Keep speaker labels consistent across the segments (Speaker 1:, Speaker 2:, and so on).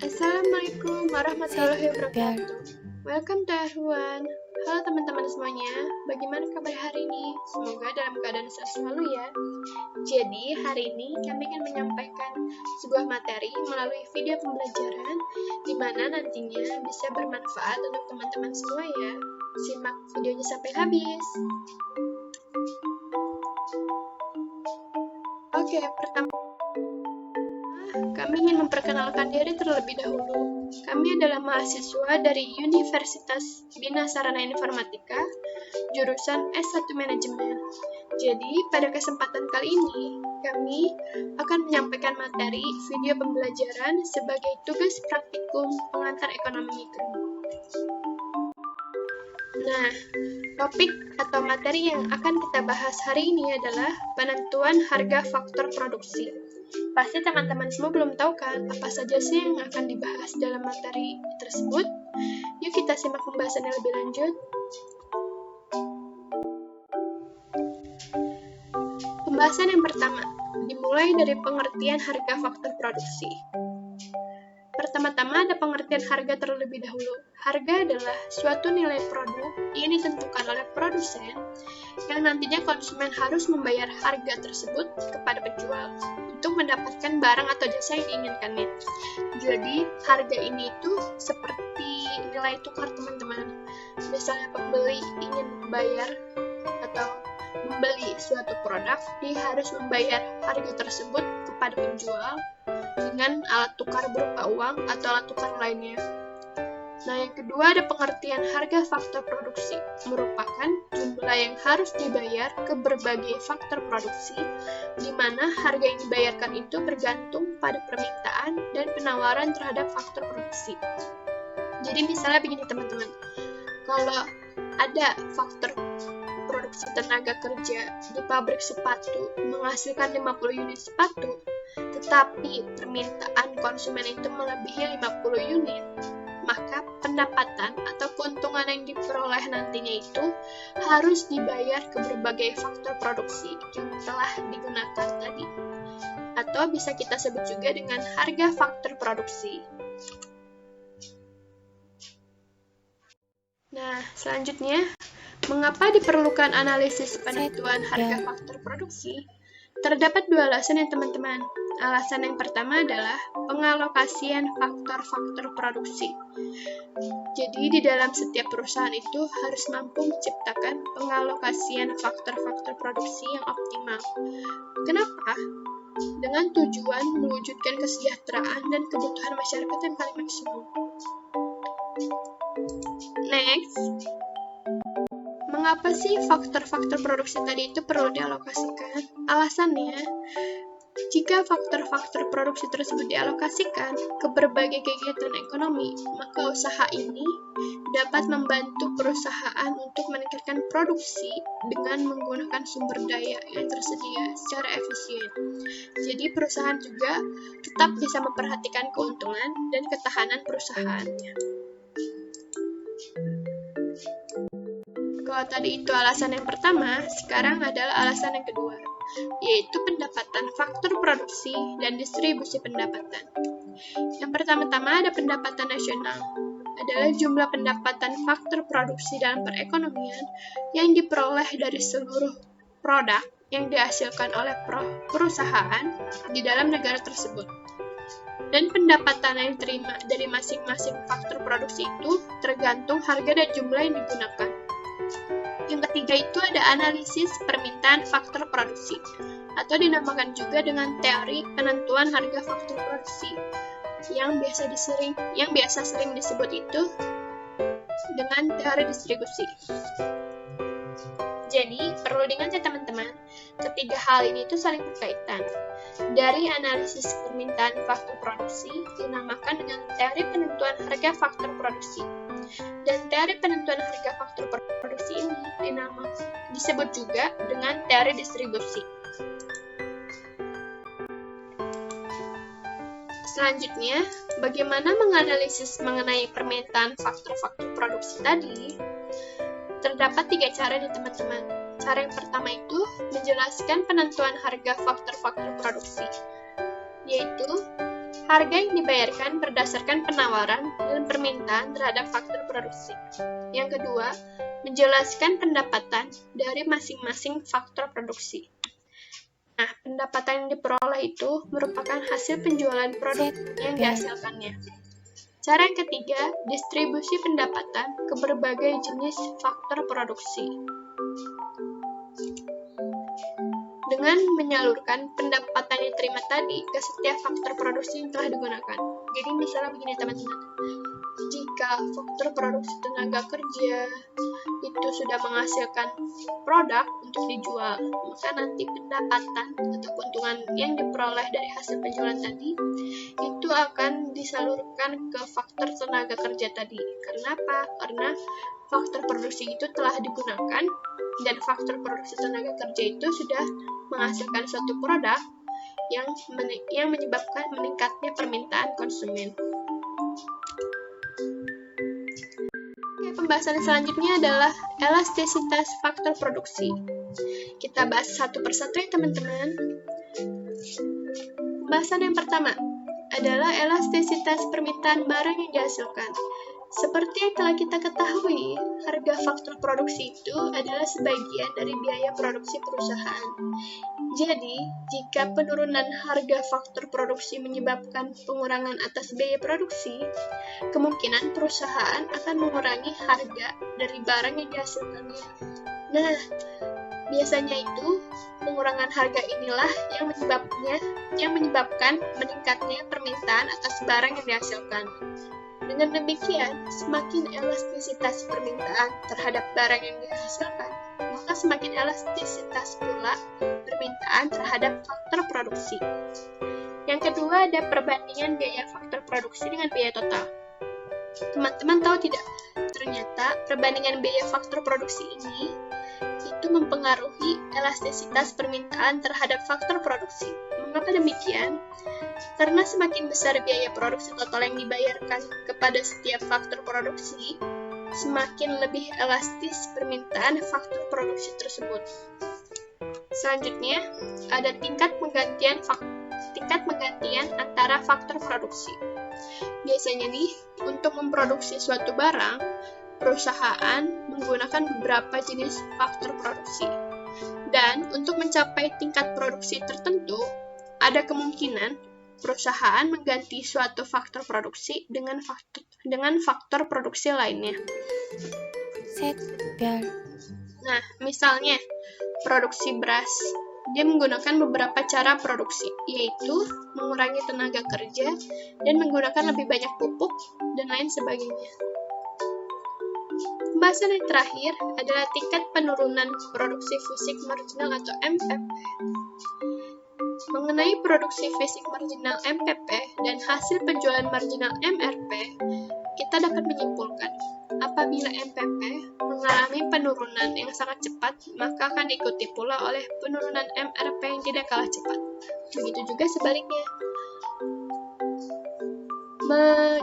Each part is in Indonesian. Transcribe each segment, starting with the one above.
Speaker 1: Assalamualaikum warahmatullahi
Speaker 2: Biar
Speaker 1: wabarakatuh. Welcome to everyone. Halo teman-teman semuanya, bagaimana kabar hari ini? Semoga dalam keadaan sehat selalu ya. Jadi hari ini kami akan menyampaikan sebuah materi melalui video pembelajaran di mana nantinya bisa bermanfaat untuk teman-teman semua ya. Simak videonya sampai habis. Oke, pertama kami ingin memperkenalkan diri terlebih dahulu. Kami adalah mahasiswa dari Universitas Bina Sarana Informatika, jurusan S1 Manajemen. Jadi, pada kesempatan kali ini, kami akan menyampaikan materi video pembelajaran sebagai tugas praktikum pengantar ekonomi mikro. Nah, topik atau materi yang akan kita bahas hari ini adalah penentuan harga faktor produksi. Pasti teman-teman semua belum tahu kan apa saja sih yang akan dibahas dalam materi tersebut? Yuk kita simak pembahasannya lebih lanjut. Pembahasan yang pertama, dimulai dari pengertian harga faktor produksi. Pertama-tama ada pengertian harga terlebih dahulu. Harga adalah suatu nilai produk yang ditentukan oleh produsen yang nantinya konsumen harus membayar harga tersebut kepada penjual untuk mendapatkan barang atau jasa yang diinginkannya. Jadi, harga ini itu seperti nilai tukar teman-teman. Misalnya pembeli ingin bayar atau membeli suatu produk, dia harus membayar harga tersebut kepada penjual dengan alat tukar berupa uang atau alat tukar lainnya. Nah, yang kedua ada pengertian harga faktor produksi, merupakan jumlah yang harus dibayar ke berbagai faktor produksi, di mana harga yang dibayarkan itu bergantung pada permintaan dan penawaran terhadap faktor produksi. Jadi misalnya begini teman-teman, kalau ada faktor produksi tenaga kerja di pabrik sepatu menghasilkan 50 unit sepatu, tetapi permintaan konsumen itu melebihi 50 unit, maka pendapatan atau keuntungan yang diperoleh nantinya itu harus dibayar ke berbagai faktor produksi yang telah digunakan tadi. Atau bisa kita sebut juga dengan harga faktor produksi. Nah, selanjutnya, mengapa diperlukan analisis penentuan harga faktor produksi? Terdapat dua alasan ya teman-teman. Alasan yang pertama adalah pengalokasian faktor-faktor produksi. Jadi di dalam setiap perusahaan itu harus mampu menciptakan pengalokasian faktor-faktor produksi yang optimal. Kenapa? Dengan tujuan mewujudkan kesejahteraan dan kebutuhan masyarakat yang paling maksimum. Next, mengapa sih faktor-faktor produksi tadi itu perlu dialokasikan? Alasannya, jika faktor-faktor produksi tersebut dialokasikan ke berbagai kegiatan ekonomi, maka usaha ini dapat membantu perusahaan untuk meningkatkan produksi dengan menggunakan sumber daya yang tersedia secara efisien. Jadi perusahaan juga tetap bisa memperhatikan keuntungan dan ketahanan perusahaannya. Kalau tadi itu alasan yang pertama, sekarang adalah alasan yang kedua, yaitu pendapatan faktor produksi dan distribusi pendapatan. Yang pertama-tama ada pendapatan nasional, adalah jumlah pendapatan faktor produksi dalam perekonomian yang diperoleh dari seluruh produk yang dihasilkan oleh perusahaan di dalam negara tersebut. Dan pendapatan yang diterima dari masing-masing faktor produksi itu tergantung harga dan jumlah yang digunakan. Yang ketiga itu ada analisis permintaan faktor produksi, atau dinamakan juga dengan teori penentuan harga faktor produksi, yang biasa sering disebut itu dengan teori distribusi. Jadi, perlu diingat ya teman-teman, ketiga hal ini itu saling berkaitan. Dari analisis permintaan faktor produksi dinamakan dengan teori penentuan harga faktor produksi. Dan teori penentuan harga faktor produksi ini disebut juga dengan teori distribusi. Selanjutnya, bagaimana menganalisis mengenai permintaan faktor-faktor produksi tadi? Terdapat 3 cara nih teman-teman. Cara yang pertama itu menjelaskan penentuan harga faktor-faktor produksi, yaitu Harga yang dibayarkan berdasarkan penawaran dan permintaan terhadap faktor produksi. Yang kedua, menjelaskan pendapatan dari masing-masing faktor produksi. Nah, pendapatan yang diperoleh itu merupakan hasil penjualan produk yang dihasilkannya. Cara yang ketiga, distribusi pendapatan ke berbagai jenis faktor produksi. Dengan menyalurkan pendapatan yang diterima tadi ke setiap faktor produksi yang telah digunakan. Jadi misalnya begini teman-teman, jika faktor produksi tenaga kerja itu sudah menghasilkan produk untuk dijual, maka nanti pendapatan atau keuntungan yang diperoleh dari hasil penjualan tadi itu akan disalurkan ke faktor tenaga kerja tadi. Kenapa? Karena faktor produksi itu telah digunakan dan faktor produksi tenaga kerja itu sudah menghasilkan suatu produk yang menyebabkan meningkatnya permintaan konsumen. Pembahasan selanjutnya adalah elastisitas faktor produksi. Kita bahas satu persatu ya teman-teman. Pembahasan yang pertama adalah elastisitas permintaan barang yang dihasilkan. Seperti yang telah kita ketahui, harga faktor produksi itu adalah sebagian dari biaya produksi perusahaan. Jadi, jika penurunan harga faktor produksi menyebabkan pengurangan atas biaya produksi, kemungkinan perusahaan akan mengurangi harga dari barang yang dihasilkannya. Nah, biasanya itu pengurangan harga inilah yang menyebabkan meningkatnya permintaan atas barang yang dihasilkan. Dengan demikian, semakin elastisitas permintaan terhadap barang yang dihasilkan, maka semakin elastisitas pula permintaan terhadap faktor produksi. Yang kedua ada perbandingan biaya faktor produksi dengan biaya total. Teman-teman tahu tidak? Ternyata perbandingan biaya faktor produksi ini itu mempengaruhi elastisitas permintaan terhadap faktor produksi. Mengapa demikian? Karena semakin besar biaya produksi total yang dibayarkan kepada setiap faktor produksi, semakin lebih elastis permintaan faktor produksi tersebut. Selanjutnya, ada tingkat penggantian antara faktor produksi. Biasanya nih, untuk memproduksi suatu barang, perusahaan menggunakan beberapa jenis faktor produksi. Dan untuk mencapai tingkat produksi tertentu, ada kemungkinan perusahaan mengganti suatu faktor produksi dengan faktor produksi lainnya. Nah, misalnya produksi beras, dia menggunakan beberapa cara produksi, yaitu mengurangi tenaga kerja dan menggunakan lebih banyak pupuk dan lain sebagainya. Pembahasan yang terakhir adalah tingkat penurunan produksi fisik marginal atau MPP. Mengenai produksi fisik marginal MPP dan hasil penjualan marginal MRP, kita dapat menyimpulkan apabila MPP mengalami penurunan yang sangat cepat, maka akan diikuti pula oleh penurunan MRP yang tidak kalah cepat. Begitu juga sebaliknya.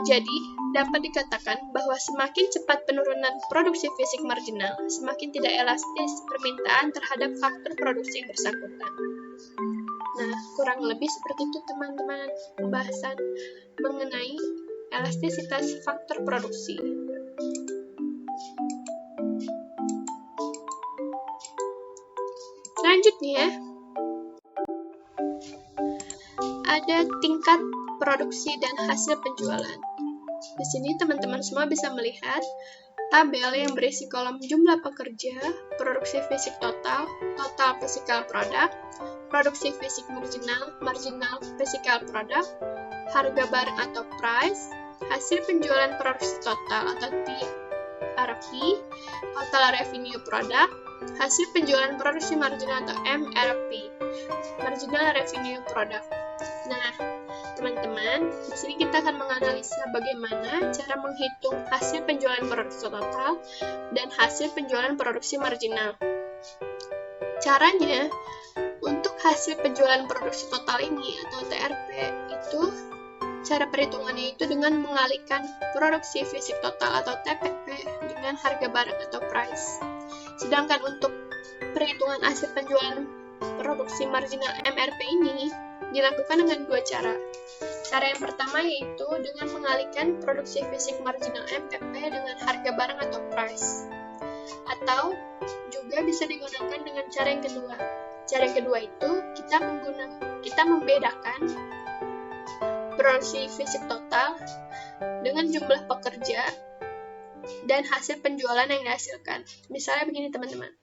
Speaker 1: Jadi, dapat dikatakan bahwa semakin cepat penurunan produksi fisik marginal, semakin tidak elastis permintaan terhadap faktor produksi yang bersangkutan. Nah, kurang lebih seperti itu teman-teman pembahasan mengenai elastisitas faktor produksi. Selanjutnya, ada tingkat produksi dan hasil penjualan. Di sini teman-teman semua bisa melihat tabel yang berisi kolom jumlah pekerja, produksi fisik total, total physical product, produksi fisik marginal, marginal physical product, harga barang atau price, hasil penjualan produksi total atau TRP, total revenue product, hasil penjualan produksi marginal atau MRP, marginal revenue product. Nah, teman-teman, di sini kita akan menganalisa bagaimana cara menghitung hasil penjualan produksi total dan hasil penjualan produksi marginal. Caranya, untuk hasil penjualan produksi total ini atau TRP itu cara perhitungannya itu dengan mengalihkan produksi fisik total atau TPP dengan harga barang atau price. Sedangkan untuk perhitungan hasil penjualan produksi marginal MRP ini dilakukan dengan dua cara. Cara yang pertama yaitu dengan mengalihkan produksi fisik marginal MPP dengan harga barang atau price. Atau juga bisa digunakan dengan cara yang kedua. Cara yang kedua itu kita membedakan produksi fisik total dengan jumlah pekerja dan hasil penjualan yang dihasilkan. Misalnya begini teman-teman.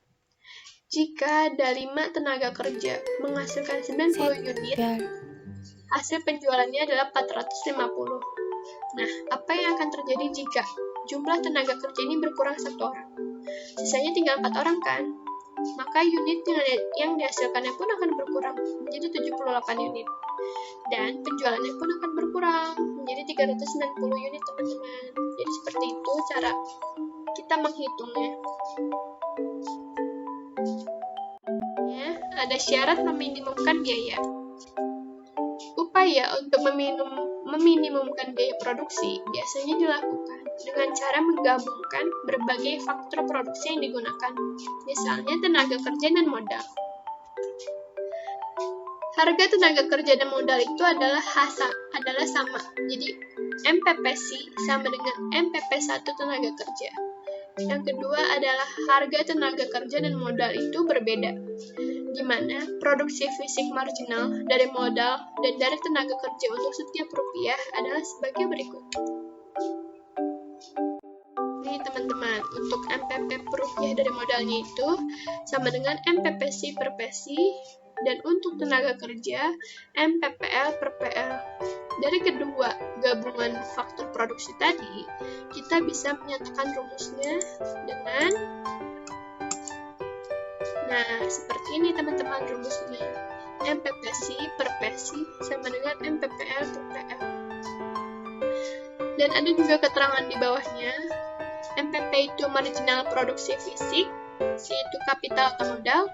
Speaker 1: Jika ada 5 tenaga kerja menghasilkan 90 unit, hasil penjualannya adalah 450. Nah, apa yang akan terjadi jika jumlah tenaga kerja ini berkurang 1 orang? Sisanya tinggal 4 orang kan? Maka unit yang dihasilkannya pun akan berkurang menjadi 78 unit. Dan penjualannya pun akan berkurang menjadi 390 unit teman-teman. Jadi seperti itu cara kita menghitungnya. Ada syarat meminimumkan biaya. Upaya untuk meminimumkan biaya produksi biasanya dilakukan dengan cara menggabungkan berbagai faktor produksi yang digunakan, misalnya tenaga kerja dan modal. Harga tenaga kerja dan modal itu adalah sama. Jadi MPPC sama dengan MPP1 tenaga kerja. Yang kedua adalah harga tenaga kerja dan modal itu berbeda, di mana produksi fisik marginal dari modal dan dari tenaga kerja untuk setiap rupiah adalah sebagai berikut. Nih teman-teman, untuk MPP per rupiah dari modalnya itu sama dengan MPPC per PC, dan untuk tenaga kerja MPPL per PL. Dari kedua gabungan faktor produksi tadi, kita bisa menyatakan rumusnya dengan seperti ini teman-teman rumusnya. MPPC per PC sama dengan MPPL per PL. Dan ada juga keterangan di bawahnya. MPP itu marginal produksi fisik, C itu kapital atau modal,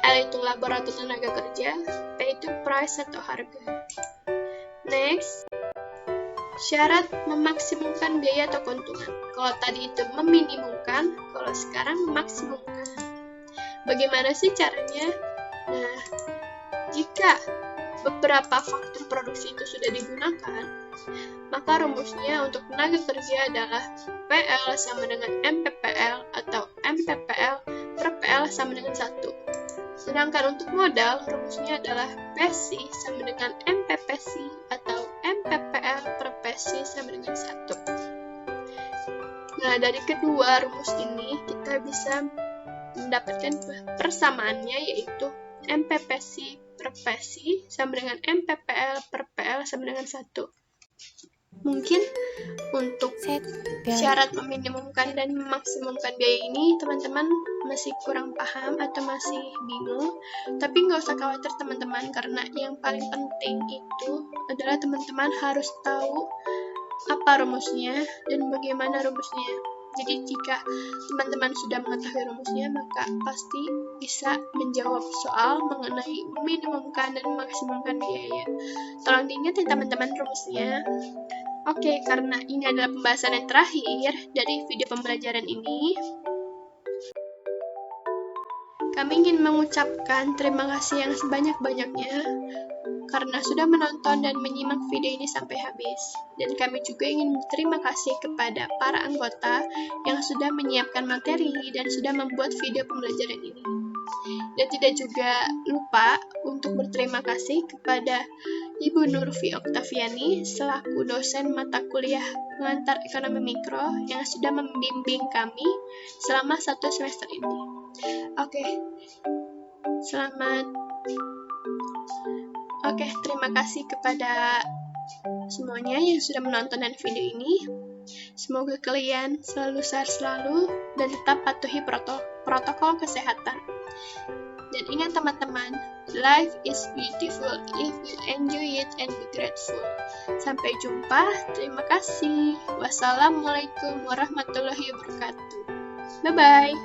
Speaker 1: L itu labor atau tenaga kerja, P itu price atau harga. Next, syarat memaksimumkan biaya atau keuntungan. Kalau tadi itu meminimumkan, kalau sekarang memaksimumkan. Bagaimana sih caranya? Nah, jika beberapa faktor produksi itu sudah digunakan, maka rumusnya untuk tenaga kerja adalah PL sama dengan MPPL atau MPPL per PL sama dengan 1. Sedangkan untuk modal, rumusnya adalah PC sama dengan MPPC atau MPPL per PC sama dengan 1. Nah, dari kedua rumus ini, kita bisa mendapatkan persamaannya, yaitu MPPC per PC sama dengan MPPL per PL sama dengan 1. Mungkin untuk syarat meminimumkan dan memaksimumkan biaya ini teman-teman masih kurang paham atau masih bingung, tapi nggak usah khawatir teman-teman, karena yang paling penting itu adalah teman-teman harus tahu apa rumusnya dan bagaimana rumusnya. Jadi jika teman-teman sudah mengetahui rumusnya, maka pasti bisa menjawab soal mengenai meminimumkan dan memaksimumkan biaya. Tolong diingat ya teman-teman rumusnya. Oke, karena ini adalah pembahasan yang terakhir dari video pembelajaran ini, kami ingin mengucapkan terima kasih yang sebanyak-banyaknya karena sudah menonton dan menyimak video ini sampai habis. Dan kami juga ingin berterima kasih kepada para anggota yang sudah menyiapkan materi dan sudah membuat video pembelajaran ini. Dan tidak juga lupa untuk berterima kasih kepada Ibu Nurfi Oktaviani selaku dosen mata kuliah pengantar ekonomi mikro yang sudah membimbing kami selama 1 semester ini. Terima kasih kepada semuanya yang sudah menonton dan video ini. Semoga kalian selalu sehat selalu dan tetap patuhi protokol kesehatan. Dan ingat teman-teman, life is beautiful if you enjoy it and be grateful. Sampai jumpa, terima kasih. Wassalamualaikum warahmatullahi wabarakatuh. Bye-bye.